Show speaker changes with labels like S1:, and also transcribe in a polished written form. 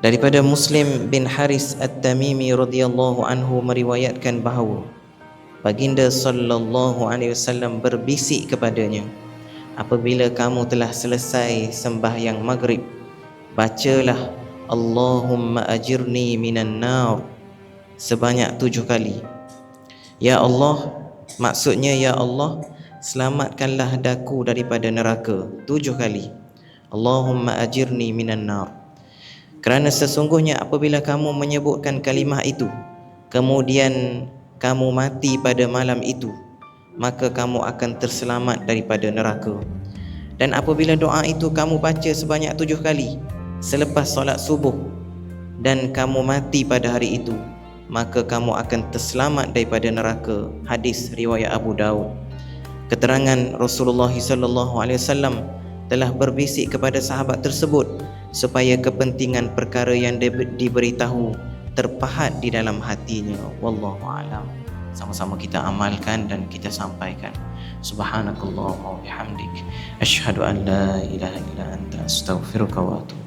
S1: Daripada Muslim bin Haris At-Tamimi radhiyallahu anhu meriwayatkan bahawa Baginda sallallahu alaihi wasallam berbisik kepadanya, apabila kamu telah selesai sembahyang maghrib, bacalah Allahumma ajirni minan nar sebanyak 7 kali. Ya Allah, maksudnya ya Allah, selamatkanlah daku daripada neraka 7 kali. Allahumma ajirni minan nar. Kerana sesungguhnya apabila kamu menyebutkan kalimah itu, kemudian kamu mati pada malam itu, maka kamu akan terselamat daripada neraka. Dan apabila doa itu kamu baca sebanyak 7 kali selepas solat subuh, dan kamu mati pada hari itu, maka kamu akan terselamat daripada neraka. Hadis riwayat Abu Daud. Keterangan Rasulullah SAW telah berbisik kepada sahabat tersebut supaya kepentingan perkara yang diberitahu terpahat di dalam hatinya. Wallahu a'lam. Sama-sama kita amalkan dan kita sampaikan. Subhanakallahumma wa bihamdik, asyhadu an la ilaha illa anta, astaghfiruka wa atubu